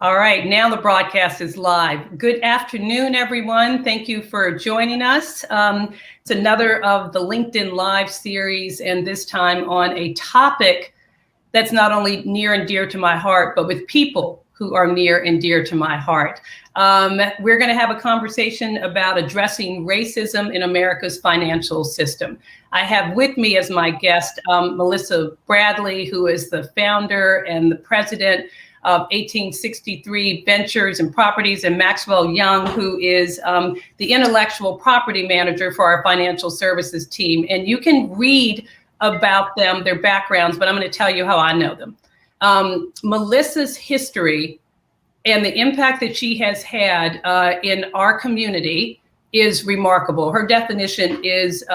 All right, now the broadcast is live. Good afternoon, everyone. Thank you for joining us. It's another of the LinkedIn Live series, and this time on a topic that's not only near and dear to my heart, but with people who are near and dear to my heart. We're going to have a conversation about addressing racism in America's financial system. I have with me as my guest Melissa Bradley, who is the founder and the president of 1863 Ventures and Properties, and Maxwell Young, who is the intellectual property manager for our financial services team. And you can read about them, their backgrounds, but I'm going to tell you how I know them. Melissa's history and the impact that she has had in our community is remarkable. Her definition is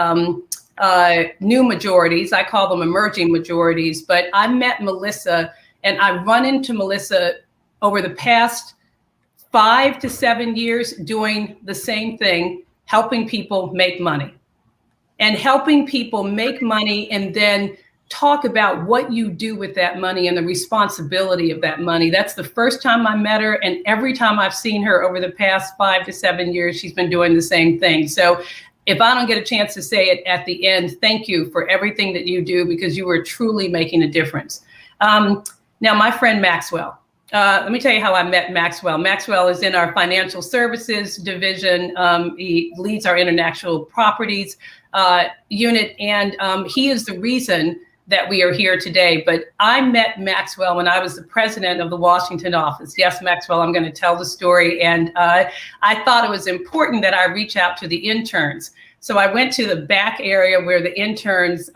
new majorities. I call them emerging majorities, but I met Melissa and I run into Melissa over the past 5 to 7 years doing the same thing, helping people make money. And helping people make money and then talk about what you do with that money and the responsibility of that money. That's the first time I met her. And every time I've seen her over the past 5 to 7 years, she's been doing the same thing. So if I don't get a chance to say it at the end, thank you for everything that you do, because you are truly making a difference. Now, my friend Maxwell, let me tell you how I met Maxwell. Maxwell is in our financial services division. He leads our international properties unit, and he is the reason that we are here today. But I met Maxwell when I was the president of the Washington office. Yes, Maxwell, I'm going to tell the story. And I thought it was important that I reach out to the interns. So I went to the back area where the interns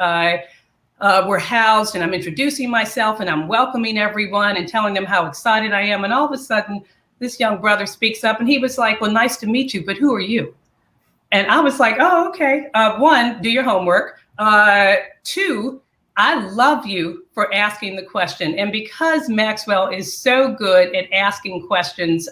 were housed, and I'm introducing myself and I'm welcoming everyone and telling them how excited I am. And all of a sudden, this young brother speaks up and he was like, "Well, nice to meet you, but who are you?" And I was like, "Oh, okay. One, do your homework. Two, I love you for asking the question." And because Maxwell is so good at asking questions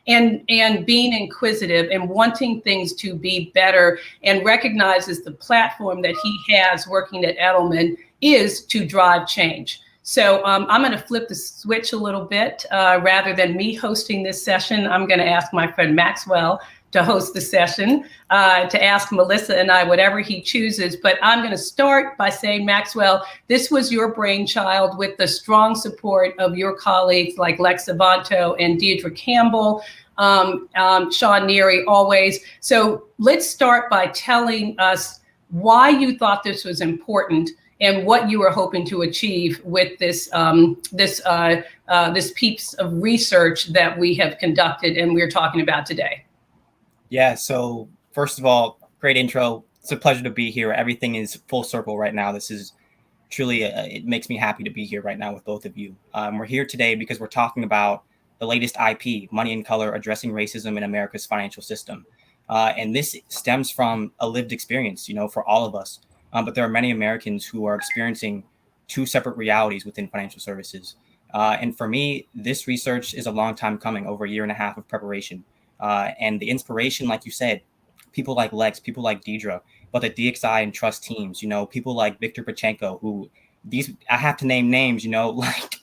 and being inquisitive and wanting things to be better, and recognizes the platform that he has working at Edelman is to drive change. So I'm going to flip the switch a little bit. Rather than me hosting this session, I'm going to ask my friend Maxwell to host the session, to ask Melissa and I whatever he chooses. But I'm going to start by saying, Maxwell, this was your brainchild with the strong support of your colleagues like Lex Savanto and Deidre Campbell, Sean Neary, always. So let's start by telling us why you thought this was important and what you were hoping to achieve with this piece of research that we have conducted and we're talking about today. Yeah, so first of all, great intro. It's a pleasure to be here. Everything is full circle right now. This is truly, it makes me happy to be here right now with both of you. We're here today because we're talking about the latest IP, Money in Color, Addressing Racism in America's Financial System. And this stems from a lived experience, for all of us. But there are many Americans who are experiencing two separate realities within financial services. And for me, this research is a long time coming, over 1.5 years of preparation. And the inspiration, like you said, people like Lex, people like Deidre, but the DXI and trust teams, people like Victor Pachenko, who I have to name names, like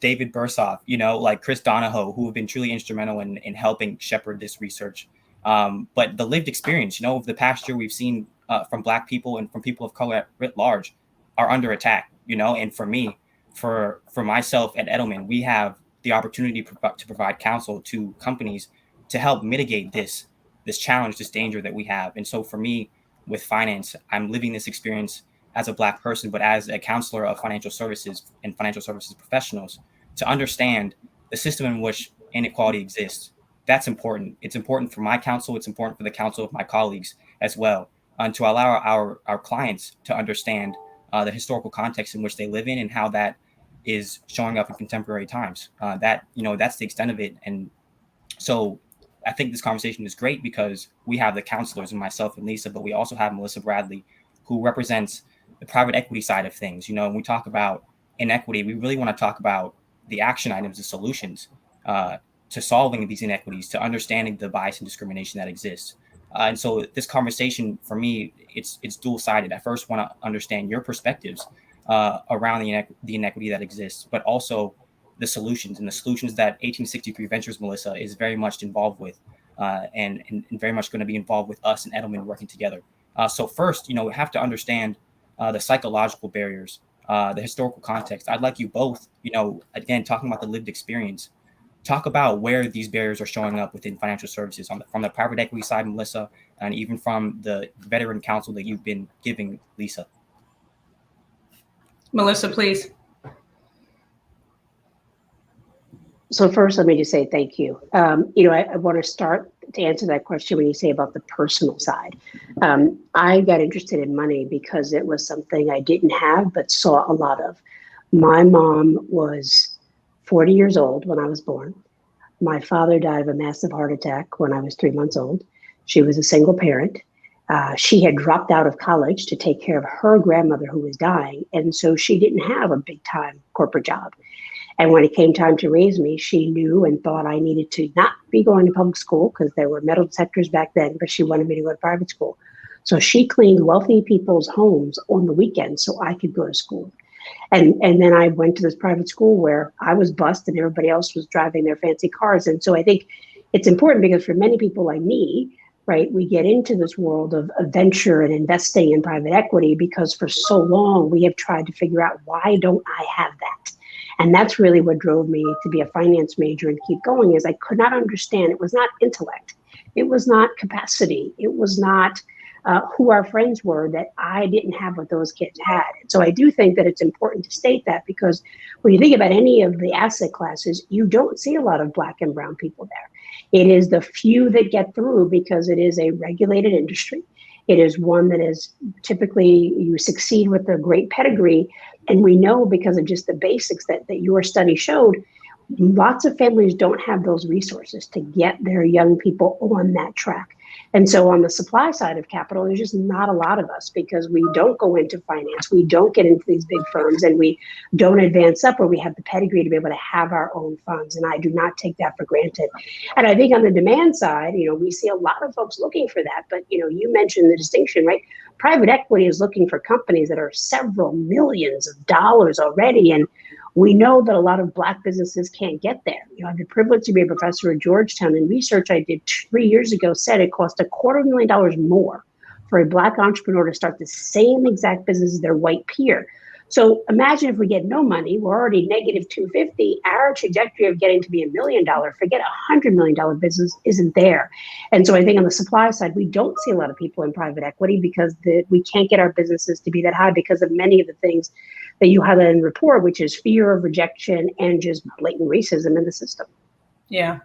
David Bursoff, like Chris Donahoe, who have been truly instrumental in helping shepherd this research. But the lived experience, of the past year we've seen from Black people and from people of color writ large are under attack, and for me, for myself at Edelman, we have the opportunity to provide counsel to companies to help mitigate this challenge, this danger that we have. And so for me, with finance, I'm living this experience as a Black person, but as a counselor of financial services and financial services professionals, to understand the system in which inequality exists. That's important. It's important for my counsel. It's important for the counsel of my colleagues as well, and to allow our clients to understand the historical context in which they live in and how that is showing up in contemporary times. That's the extent of it. And so I think this conversation is great because we have the counselors and myself and Lisa, but we also have Melissa Bradley, who represents the private equity side of things. When we talk about inequity, we really want to talk about the action items, the solutions to solving these inequities, to understanding the bias and discrimination that exists. And so this conversation, for me, it's dual-sided. I first want to understand your perspectives around the inequity that exists, but also the solutions, and the solutions that 1863 Ventures, Melissa, is very much involved with, and very much going to be involved with us and Edelman working together. So first, we have to understand the psychological barriers, the historical context. I'd like you both, again, talking about the lived experience, talk about where these barriers are showing up within financial services from the private equity side, Melissa, and even from the veteran counsel that you've been giving, Lisa. Melissa, please. So first, let me just say thank you. I want to start to answer that question when you say about the personal side. I got interested in money because it was something I didn't have, but saw a lot of. My mom was 40 years old when I was born. My father died of a massive heart attack when I was 3 months old. She was a single parent. She had dropped out of college to take care of her grandmother who was dying. And so she didn't have a big time corporate job. And when it came time to raise me, she knew and thought I needed to not be going to public school because there were metal detectors back then, but she wanted me to go to private school. So she cleaned wealthy people's homes on the weekends so I could go to school. And then I went to this private school where I was bused and everybody else was driving their fancy cars. And so I think it's important because for many people like me, right, we get into this world of venture and investing in private equity because for so long we have tried to figure out, why don't I have that? And that's really what drove me to be a finance major and keep going, is I could not understand. It was not intellect. It was not capacity. It was not who our friends were, that I didn't have what those kids had. So I do think that it's important to state that, because when you think about any of the asset classes, you don't see a lot of Black and brown people there. It is the few that get through because it is a regulated industry. It is one that is typically, you succeed with a great pedigree. And we know, because of just the basics that your study showed, lots of families don't have those resources to get their young people on that track. And so on the supply side of capital, there's just not a lot of us, because we don't go into finance, we don't get into these big firms, and we don't advance up where we have the pedigree to be able to have our own funds. And I do not take that for granted. And I think on the demand side, we see a lot of folks looking for that. But, you mentioned the distinction, right? Private equity is looking for companies that are several millions of dollars already. And we know that a lot of Black businesses can't get there. I have the privilege to be a professor at Georgetown, and research I did 3 years ago said it cost $250,000 more for a Black entrepreneur to start the same exact business as their white peer. So imagine if we get no money, we're already negative 250. Our trajectory of getting to be $1 million, forget $100 million business, isn't there. And so I think on the supply side, we don't see a lot of people in private equity because we can't get our businesses to be that high because of many of the things that you highlighted in the report, which is fear of rejection and just blatant racism in the system. Yeah.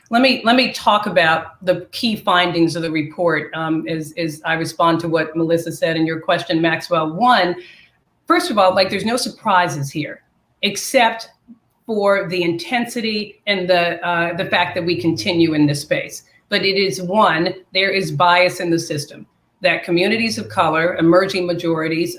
Let me talk about the key findings of the report as I respond to what Melissa said in your question, Maxwell. One, first of all, there's no surprises here, except for the intensity and the fact that we continue in this space. But it is one, there is bias in the system, that communities of color, emerging majorities,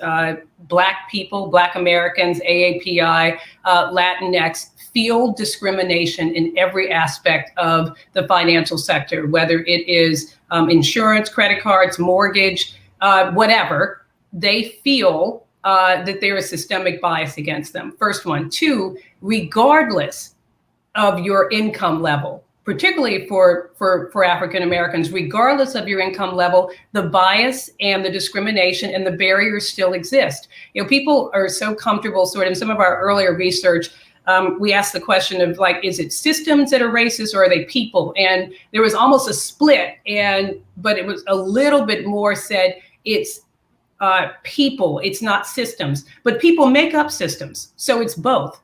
Black people, Black Americans, AAPI, Latinx, feel discrimination in every aspect of the financial sector, whether it is insurance, credit cards, mortgage, whatever. They feel that there is systemic bias against them. First one. Two, regardless of your income level, particularly for African Americans, regardless of your income level, the bias and the discrimination and the barriers still exist. People are so comfortable, in some of our earlier research, we asked the question of is it systems that are racist or are they people? And there was almost a split, but it was a little bit more said it's people, it's not systems, but people make up systems. So it's both.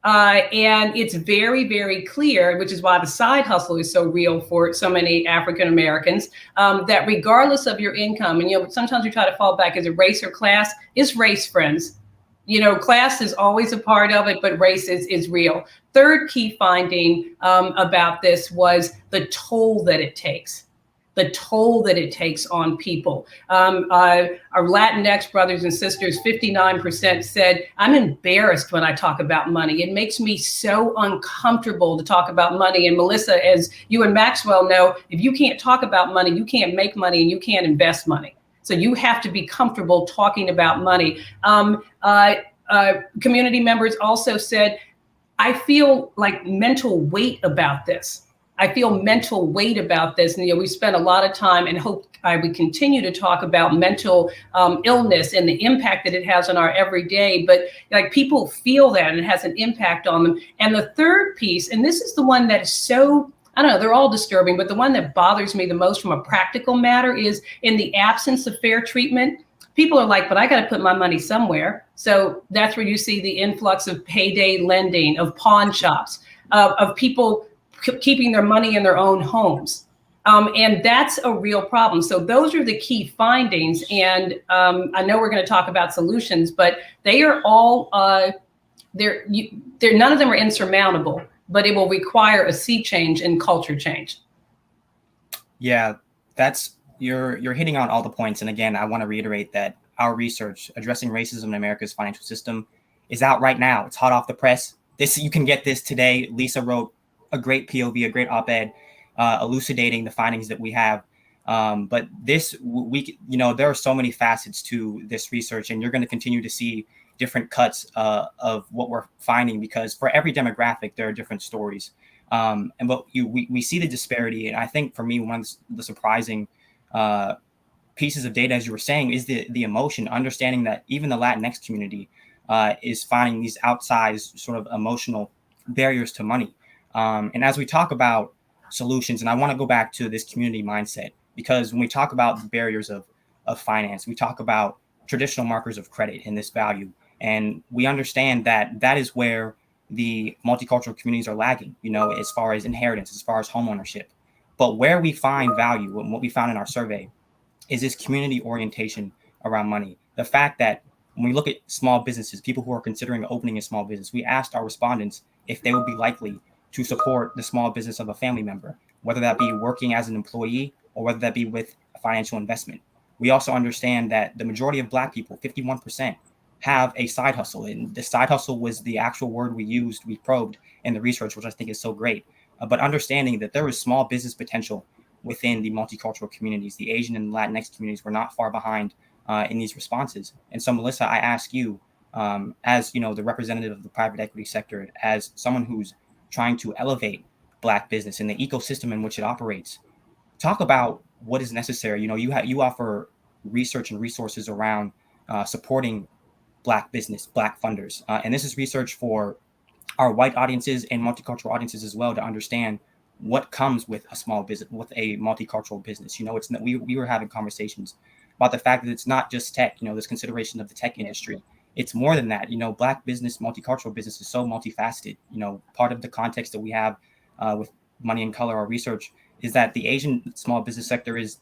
And it's very, very clear, which is why the side hustle is so real for so many African Americans, that regardless of your income, and sometimes we try to fall back, is it race or class? It's race, friends. Class is always a part of it, but race is real. Third key finding about this was the toll that it takes. The toll that it takes on people. Our Latinx brothers and sisters, 59% said, I'm embarrassed when I talk about money. It makes me so uncomfortable to talk about money. And Melissa, as you and Maxwell know, if you can't talk about money, you can't make money and you can't invest money. So you have to be comfortable talking about money. Community members also said, I feel like mental weight about this. I feel mental weight about this. And, we spent a lot of time, and hope I would continue to talk about mental illness and the impact that it has on our everyday. But like, people feel that, and it has an impact on them. And the third piece, and this is the one that is so, I don't know, they're all disturbing, but the one that bothers me the most from a practical matter is, in the absence of fair treatment, people are like, but I got to put my money somewhere. So that's where you see the influx of payday lending, of pawn shops, of people keeping their money in their own homes. And that's a real problem. So those are the key findings. And I know we're going to talk about solutions, but they are all, none of them are insurmountable, but it will require a sea change and culture change. Yeah, you're hitting on all the points. And again, I want to reiterate that our research addressing racism in America's financial system is out right now. It's hot off the press. You can get this today. Lisa wrote a great POV, a great op-ed, elucidating the findings that we have. But there are so many facets to this research, and you're going to continue to see different cuts of what we're finding, because for every demographic, there are different stories. We see the disparity. And I think for me, one of the surprising pieces of data, as you were saying, is the emotion, understanding that even the Latinx community is finding these outsized sort of emotional barriers to money. And as we talk about solutions, and I want to go back to this community mindset, because when we talk about the barriers of finance, we talk about traditional markers of credit and this value. And we understand that is where the multicultural communities are lagging, as far as inheritance, as far as homeownership. But where we find value, and what we found in our survey, is this community orientation around money. The fact that when we look at small businesses, people who are considering opening a small business, we asked our respondents if they would be likely to support the small business of a family member, whether that be working as an employee or whether that be with a financial investment. We also understand that the majority of Black people, 51%, have a side hustle. And the side hustle was the actual word we probed in the research, which I think is so great. But understanding that there is small business potential within the multicultural communities, the Asian and Latinx communities were not far behind in these responses. And so, Melissa, I ask you, as the representative of the private equity sector, as someone who's trying to elevate Black business and the ecosystem in which it operates, talk about what is necessary. You offer research and resources around supporting Black business, Black funders, and this is research for our white audiences and multicultural audiences as well, to understand what comes with a small business, with a multicultural business. We were having conversations about the fact that it's not just tech. There's consideration of the tech industry. It's more than that. Black business, multicultural business is so multifaceted. Part of the context that we have with Money and Color, our research, is that the Asian small business sector is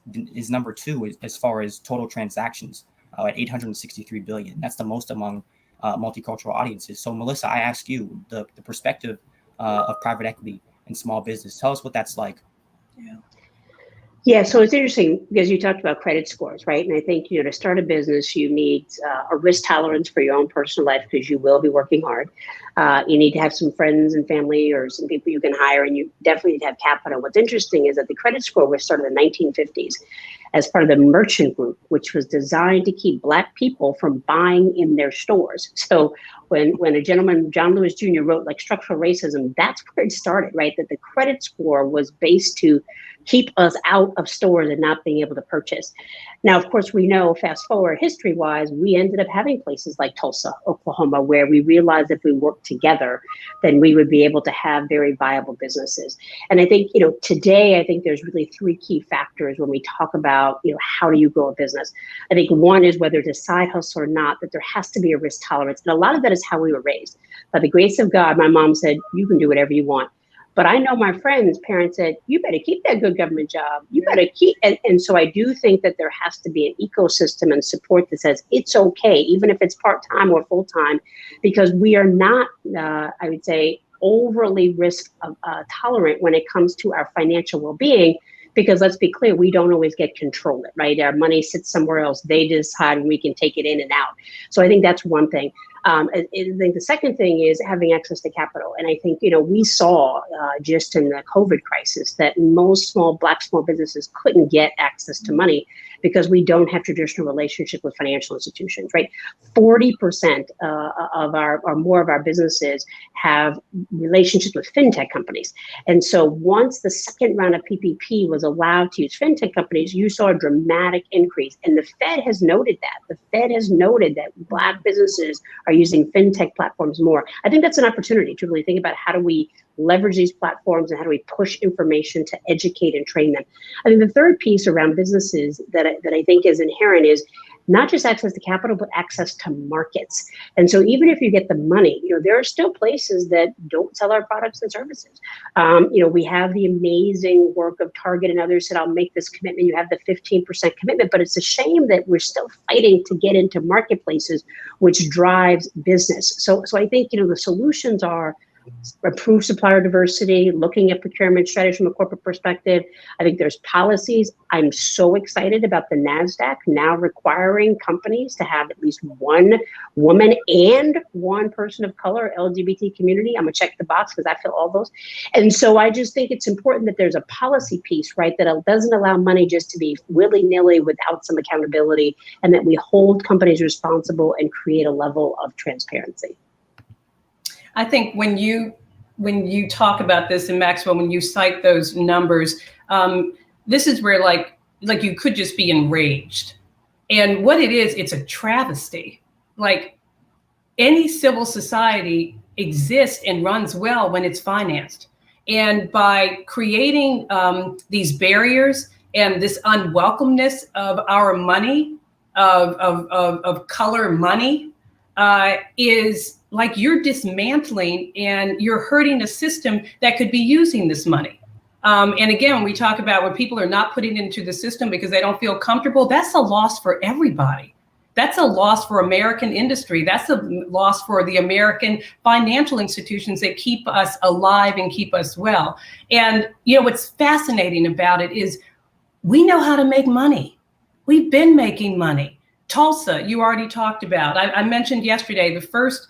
number 2 as far as total transactions at 863 billion. That's the most among multicultural audiences. So, Melissa, I ask you the perspective of private equity and small business. Tell us what that's like. Yeah, so it's interesting because you talked about credit scores, right? And I think, to start a business, you need a risk tolerance for your own personal life, because you will be working hard. You need to have some friends and family or some people you can hire, and you definitely need to have capital. What's interesting is that the credit score was started in the 1950s as part of the merchant group, which was designed to keep Black people from buying in their stores. So when a gentleman, John Lewis Jr., wrote like structural racism, that's where it started, right? That the credit score was based to keep us out of stores and not being able to purchase. Now, of course, we know, fast forward history-wise, we ended up having places like Tulsa, Oklahoma, where we realized if we worked together, then we would be able to have very viable businesses. And I think, today, I think there's really 3 key factors when we talk about, how do you grow a business? I think one is whether it's a side hustle or not, that there has to be a risk tolerance. And a lot of that is how we were raised. By the grace of God, my mom said, you can do whatever you want. But I know my friends' parents said, you better keep that good government job. You better keep, and so I do think that there has to be an ecosystem and support that says it's okay, even if it's part-time or full-time, because we are not, I would say, overly risk tolerant when it comes to our financial well-being, because let's be clear, we don't always get control of it, right? Our money sits somewhere else. They decide, and we can take it in and out. So I think that's one thing. I think the second thing is having access to capital. And I think, we saw just in the COVID crisis that most Black small businesses couldn't get access to money because we don't have traditional relationship with financial institutions, right? 40% of our, or more of our businesses have relationships with fintech companies. And so once the second round of PPP was allowed to use fintech companies, you saw a dramatic increase. And the Fed has noted that. The Fed has noted that Black businesses are using fintech platforms more. I think that's an opportunity to really think about how do we leverage these platforms and how do we push information to educate and train them. I think the third piece around businesses that I think is inherent is not just access to capital, but access to markets. And so even if you get the money, there are still places that don't sell our products and services. We have the amazing work of Target and others said, I'll make this commitment. You have the 15% commitment, but it's a shame that we're still fighting to get into marketplaces, which drives business. So I think, the solutions are improve supplier diversity, looking at procurement strategies from a corporate perspective. I think there's policies. I'm so excited about the NASDAQ now requiring companies to have at least one woman and one person of color, LGBT community. I'm gonna check the box because I feel all those. And so I just think it's important that there's a policy piece, right, that doesn't allow money just to be willy-nilly without some accountability, and that we hold companies responsible and create a level of transparency. I think when you talk about this, and Maxwell, when you cite those numbers, this is where like you could just be enraged. And what it is, it's a travesty. Like any civil society exists and runs well when it's financed. And by creating these barriers and this unwelcomeness of our money, of color money, is like you're dismantling and you're hurting a system that could be using this money. And again, when we talk about when people are not putting it into the system because they don't feel comfortable, that's a loss for everybody. That's a loss for American industry. That's a loss for the American financial institutions that keep us alive and keep us well. And what's fascinating about it is we know how to make money. We've been making money. Tulsa, you already talked about. I mentioned yesterday, the first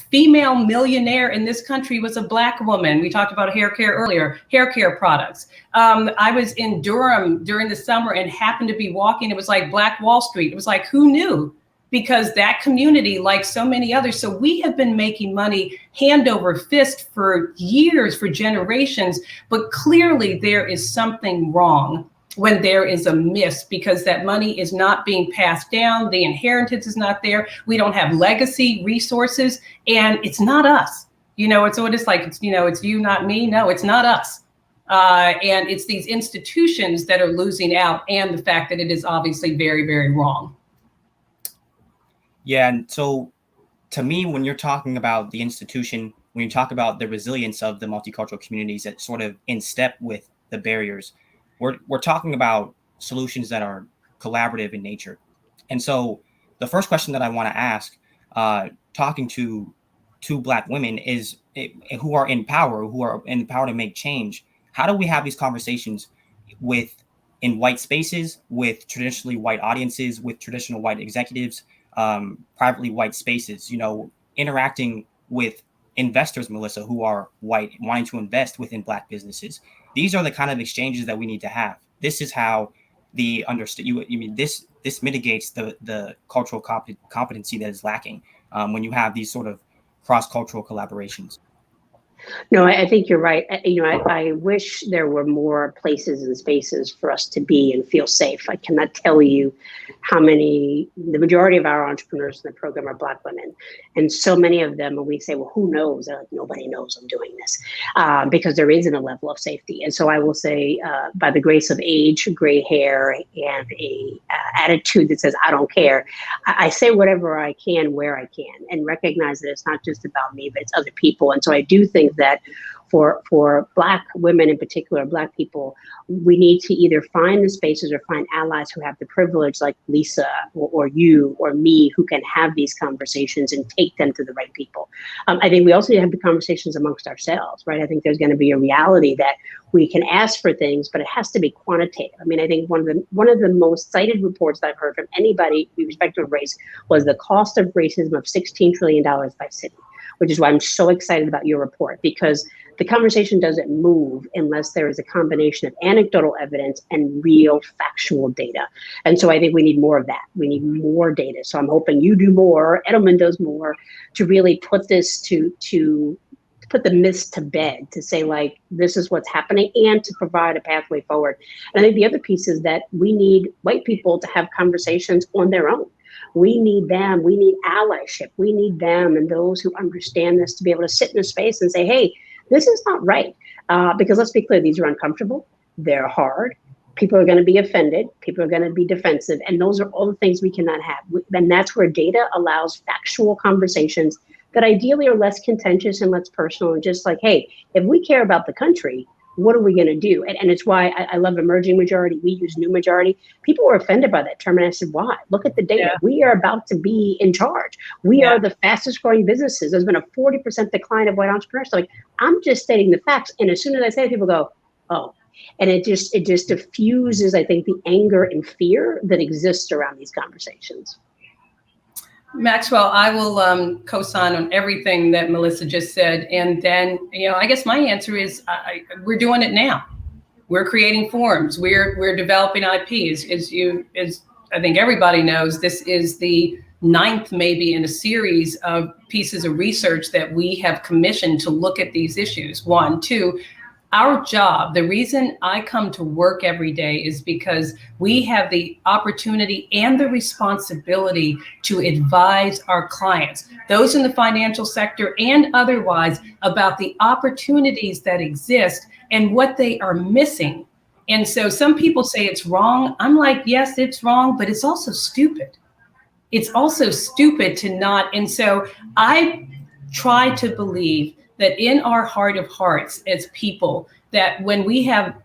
female millionaire in this country was a Black woman. We talked about hair care earlier, hair care products. I was in Durham during the summer and happened to be walking. It was like Black Wall Street. It was like, who knew? Because that community, like so many others, so we have been making money hand over fist for years, for generations, but clearly there is something wrong when there is a miss, because that money is not being passed down, the inheritance is not there, we don't have legacy resources, and it's not us. It's what it's like, it's you, not me. No, it's not us. And it's these institutions that are losing out, and the fact that it is obviously very, very wrong. Yeah, and so to me, when you're talking about the institution, when you talk about the resilience of the multicultural communities that sort of in step with the barriers, we're talking about solutions that are collaborative in nature. And so the first question that I want to ask, talking to two Black women is who are in power to make change. How do we have these conversations in white spaces, with traditionally white audiences, with traditional white executives, privately white spaces, interacting with investors, Melissa, who are white, wanting to invest within Black businesses? These are the kind of exchanges that we need to have. This is how this mitigates the cultural competency that is lacking when you have these sort of cross-cultural collaborations. No, I think you're right. I wish there were more places and spaces for us to be and feel safe. I cannot tell you the majority of our entrepreneurs in the program are Black women. And so many of them, when we say, well, who knows? They're like, nobody knows I'm doing this, because there isn't a level of safety. And so I will say, by the grace of age, gray hair, and a attitude that says, I don't care, I say whatever I can, where I can, and recognize that it's not just about me, but it's other people. And so I do think that for Black women in particular, Black people, we need to either find the spaces or find allies who have the privilege, like Lisa or you or me, who can have these conversations and take them to the right people. I think we also need to have the conversations amongst ourselves, right? I think there's going to be a reality that we can ask for things, but it has to be quantitative. I mean, I think one of the most cited reports that I've heard from anybody with respect to race was the cost of racism of $16 trillion by city, which is why I'm so excited about your report, because the conversation doesn't move unless there is a combination of anecdotal evidence and real factual data. And so I think we need more of that. We need more data. So I'm hoping you do more, Edelman does more, to really put this to put the myths to bed, to say, like, this is what's happening, and to provide a pathway forward. And I think the other piece is that we need white people to have conversations on their own. We need them. We need allyship. We need them and those who understand this to be able to sit in a space and say, hey, this is not right. Because let's be clear, these are uncomfortable. They're hard. People are going to be offended. People are going to be defensive. And those are all the things we cannot have. And that's where data allows factual conversations that ideally are less contentious and less personal, and just like, hey, if we care about the country, what are we going to do? And it's why I love emerging majority. We use new majority. People were offended by that term, and I said, why? Look at the data. Yeah. We are about to be in charge. We are the fastest growing businesses. There's been a 40% decline of white entrepreneurs. So, like, I'm just stating the facts. And as soon as I say it, people go, oh. And it just diffuses, I think, the anger and fear that exists around these conversations. Maxwell, I will co-sign on everything that Melissa just said. And then, I guess my answer is we're doing it now. We're creating forums. We're developing IPs. As I think everybody knows, this is the 9th maybe in a series of pieces of research that we have commissioned to look at these issues. 1, 2, our job, the reason I come to work every day is because we have the opportunity and the responsibility to advise our clients, those in the financial sector and otherwise, about the opportunities that exist and what they are missing. And so some people say it's wrong. I'm like, yes, it's wrong, but it's also stupid. It's also stupid to not. And so I try to believe that in our heart of hearts as people, that when we have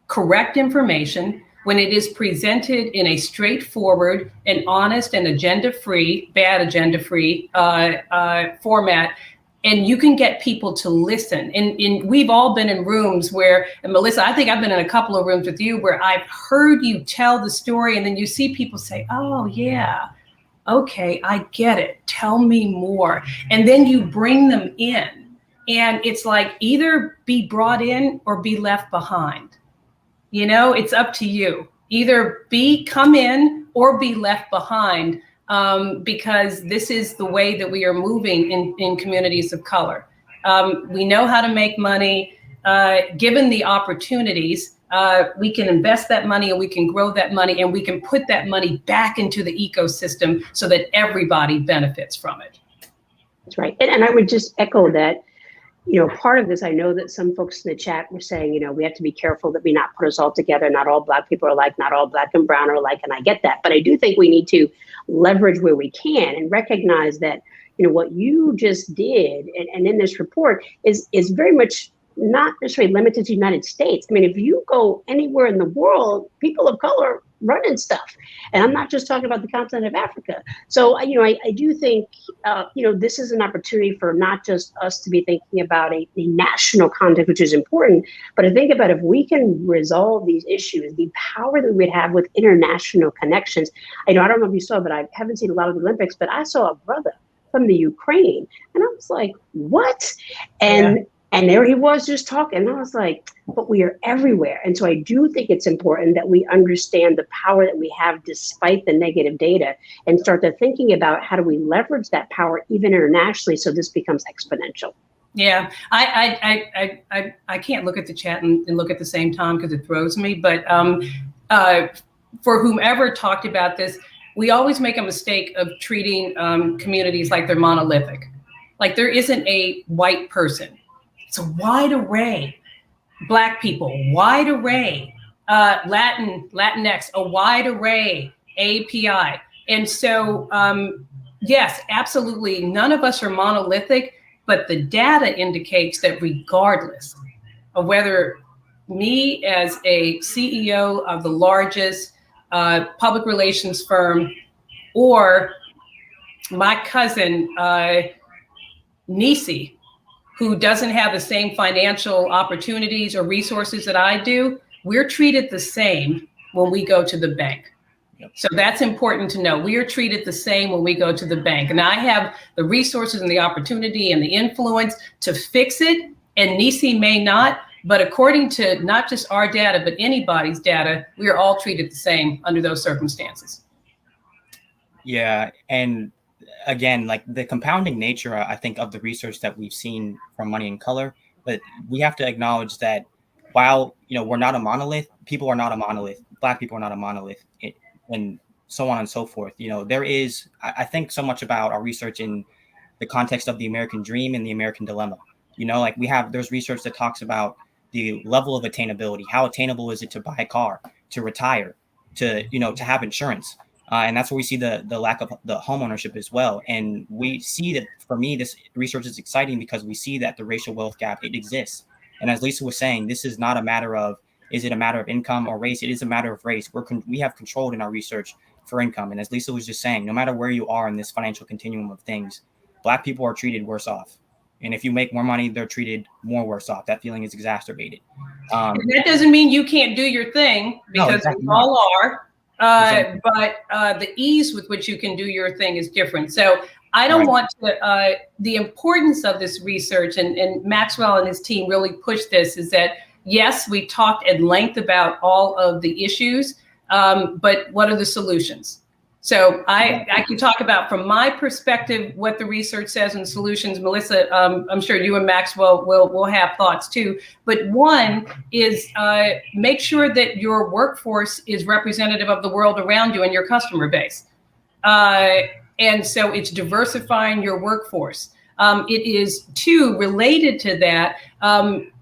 correct information, when it is presented in a straightforward and honest and agenda-free, bad agenda-free format, and you can get people to listen. And we've all been in rooms where, and Melissa, I think I've been in a couple of rooms with you where I've heard you tell the story, and then you see people say, oh yeah, okay, I get it. Tell me more. And then you bring them in. And it's like, either be brought in or be left behind. It's up to you. Either come in or be left behind, because this is the way that we are moving in communities of color. We know how to make money. Given the opportunities, we can invest that money, and we can grow that money, and we can put that money back into the ecosystem so that everybody benefits from it. That's right. And I would just echo that. Part of this, I know that some folks in the chat were saying, we have to be careful that we not put us all together. Not all Black people are alike, not all Black and brown are alike, and I get that. But I do think we need to leverage where we can and recognize that, what you just did and in this report is very much not necessarily limited to the United States. I mean, if you go anywhere in the world, people of color running stuff. And I'm not just talking about the continent of Africa. So, I do think, this is an opportunity for not just us to be thinking about a national context, which is important, but to think about if we can resolve these issues, the power that we'd have with international connections. I don't know if you saw, but I haven't seen a lot of the Olympics, but I saw a brother from the Ukraine, and I was like, what? And there he was just talking. And I was like, but we are everywhere. And so I do think it's important that we understand the power that we have despite the negative data, and start to thinking about how do we leverage that power even internationally so this becomes exponential. Yeah, I can't look at the chat and look at the same time because it throws me. But for whomever talked about this, we always make a mistake of treating communities like they're monolithic. Like there isn't a white person. It's a wide array. Black people, wide array. Latinx, a wide array. API. And so, yes, absolutely. None of us are monolithic. But the data indicates that regardless of whether me as a CEO of the largest public relations firm or my cousin, Nisi, who doesn't have the same financial opportunities or resources that I do, we're treated the same when we go to the bank. Yep. So that's important to know. We are treated the same when we go to the bank. And I have the resources and the opportunity and the influence to fix it, and Nisi may not. But according to not just our data, but anybody's data, we are all treated the same under those circumstances. Yeah. And again, like the compounding nature, I think, of the research that we've seen from Money in Color, but we have to acknowledge that while, we're not a monolith, people are not a monolith, Black people are not a monolith, and so on and so forth. There is, I think, so much about our research in the context of the American dream and the American dilemma. Like there's research that talks about the level of attainability. How attainable is it to buy a car, to retire, to have insurance? And that's where we see the lack of the home ownership as well. And we see that, for me, this research is exciting because we see that the racial wealth gap, it exists. And as Lisa was saying, this is not a matter of, is it a matter of income or race? It is a matter of race. We have controlled in our research for income. And as Lisa was just saying, no matter where you are in this financial continuum of things, Black people are treated worse off. And if you make more money, they're treated more worse off. That feeling is exacerbated. That doesn't mean you can't do your thing, because we all are. Exactly. But the ease with which you can do your thing is different. So I don't want to, the importance of this research, and Maxwell and his team really push this, is that, yes, we talked at length about all of the issues, but what are the solutions? So I can talk about, from my perspective, what the research says and solutions. Melissa, I'm sure you and Maxwell will have thoughts too. But one is make sure that your workforce is representative of the world around you and your customer base. And so it's diversifying your workforce. It is, two, related to that,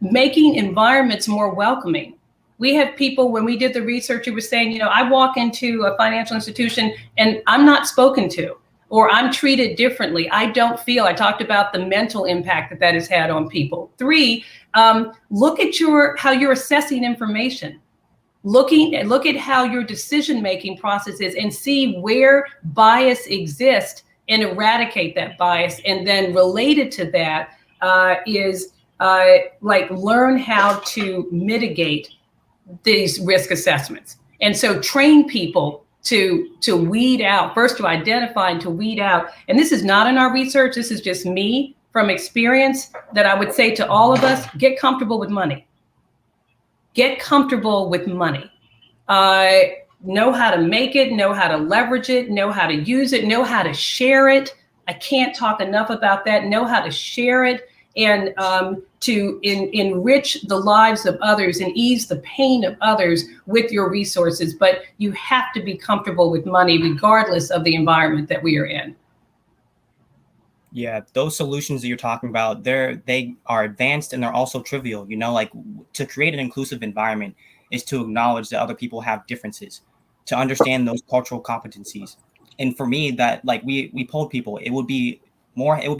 making environments more welcoming. We have people, when we did the research, who were saying, I walk into a financial institution and I'm not spoken to, or I'm treated differently. I talked about the mental impact that has had on people. Three, look at how you're assessing information. Look at how your decision-making process is, and see where bias exists and eradicate that bias. And then related to that is learn how to mitigate these risk assessments. And so train people to weed out, first to identify and to weed out. And this is not in our research. This is just me from experience, that I would say to all of us: get comfortable with money. Get comfortable with money. Know how to make it, know how to leverage it, know how to use it, know how to share it. I can't talk enough about that. Know how to share it, and to enrich the lives of others and ease the pain of others with your resources. But you have to be comfortable with money regardless of the environment that we are in. Yeah, those solutions that you're talking about, they are advanced, and they're also trivial. To create an inclusive environment is to acknowledge that other people have differences, to understand those cultural competencies. And for me, that we polled people, it would be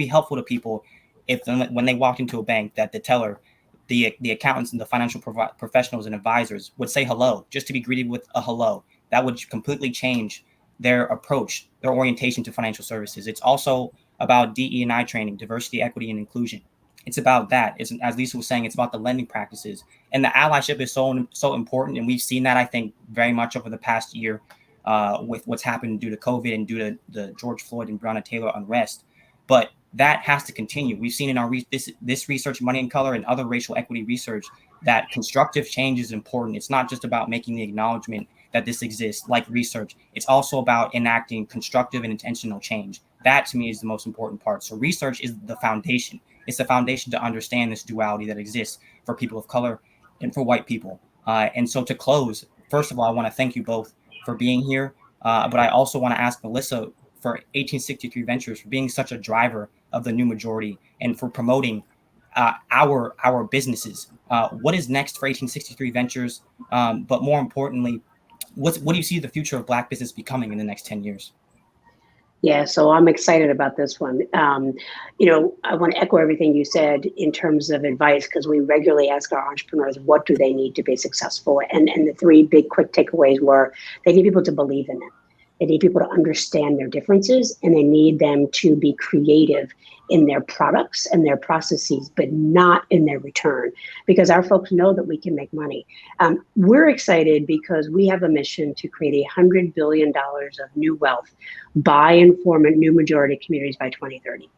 helpful to people if, when they walked into a bank, that the teller, the accountants, and the financial professionals and advisors would say hello, just to be greeted with a hello. That would completely change their approach, their orientation to financial services. It's also about DE&I training, diversity, equity, and inclusion. It's about that. It's, as Lisa was saying, it's about the lending practices, and the allyship is so important. And we've seen that, I think, very much over the past year with what's happened due to COVID and due to the George Floyd and Breonna Taylor unrest. But that has to continue. We've seen in our this research, Money in Color, and other racial equity research, that constructive change is important. It's not just about making the acknowledgement that this exists, like research. It's also about enacting constructive and intentional change. That, to me, is the most important part. So research is the foundation. It's the foundation to understand this duality that exists for people of color and for white people. And so, to close, first of all, I want to thank you both for being here. But I also want to ask Melissa, for 1863 Ventures, for being such a driver of the new majority and for promoting our businesses. What is next for 1863 Ventures? But more importantly, what do you see the future of Black business becoming in the next 10 years? Yeah, so I'm excited about this one. You know, I want to echo everything you said in terms of advice, because we regularly ask our entrepreneurs, what do they need to be successful? And the three big quick takeaways were, they need people to believe in them. They need people to understand their differences, and they need them to be creative in their products and their processes, but not in their return, because our folks know that we can make money. We're excited because we have a mission to create $100 billion of new wealth by and for new majority communities by 2030.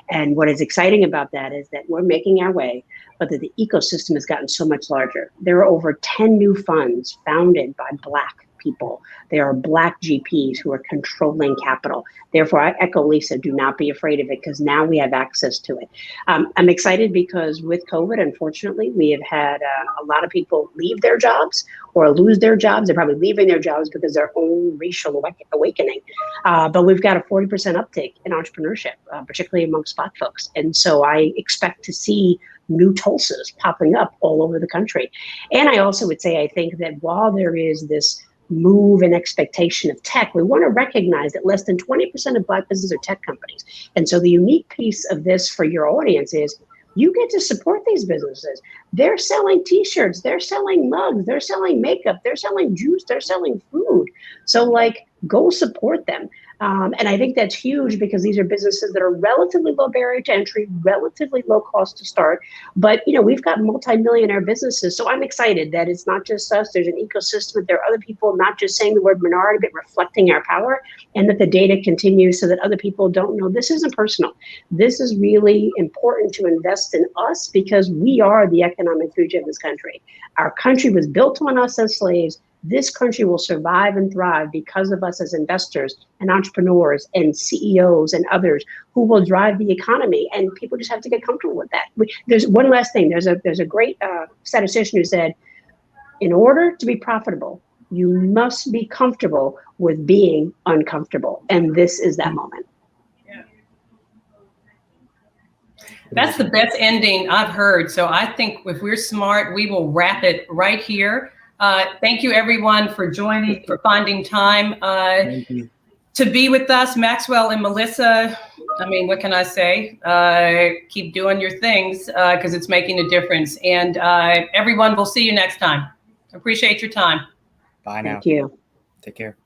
And what is exciting about that is that we're making our way, but that the ecosystem has gotten so much larger. There are over 10 new funds founded by Black people. There are Black GPs who are controlling capital. Therefore, I echo Lisa, do not be afraid of it, because now we have access to it. I'm excited because with COVID, unfortunately, we have had a lot of people leave their jobs or lose their jobs. They're probably leaving their jobs because of their own racial awakening. But we've got a 40% uptake in entrepreneurship, particularly amongst Black folks. And so I expect to see new Tulsas popping up all over the country. And I also would say, I think that while there is this move and expectation of tech, we want to recognize that less than 20% of Black businesses are tech companies. And so the unique piece of this for your audience is you get to support these businesses. They're selling t-shirts, they're selling mugs, they're selling makeup, they're selling juice, they're selling food. So like, go support them. And I think that's huge, because these are businesses that are relatively low barrier to entry, relatively low cost to start. But, you know, we've got multi-millionaire businesses. So I'm excited that it's not just us. There's an ecosystem. There are other people not just saying the word minority, but reflecting our power, and that the data continues so that other people don't know this isn't personal. This is really important to invest in us, because we are the economic future of this country. Our country was built on us as slaves. This country will survive and thrive because of us as investors and entrepreneurs and CEOs and others who will drive the economy. And people just have to get comfortable with that. There's one last thing. There's a great statistician who said, in order to be profitable, you must be comfortable with being uncomfortable. And this is that moment. That's the best ending I've heard. So I think if we're smart, we will wrap it right here. Thank you, everyone, for joining, for finding time to be with us. Maxwell and Melissa, I mean, what can I say? Keep doing your things, because it's making a difference. And everyone, we'll see you next time. Appreciate your time. Bye now. Thank you. Take care.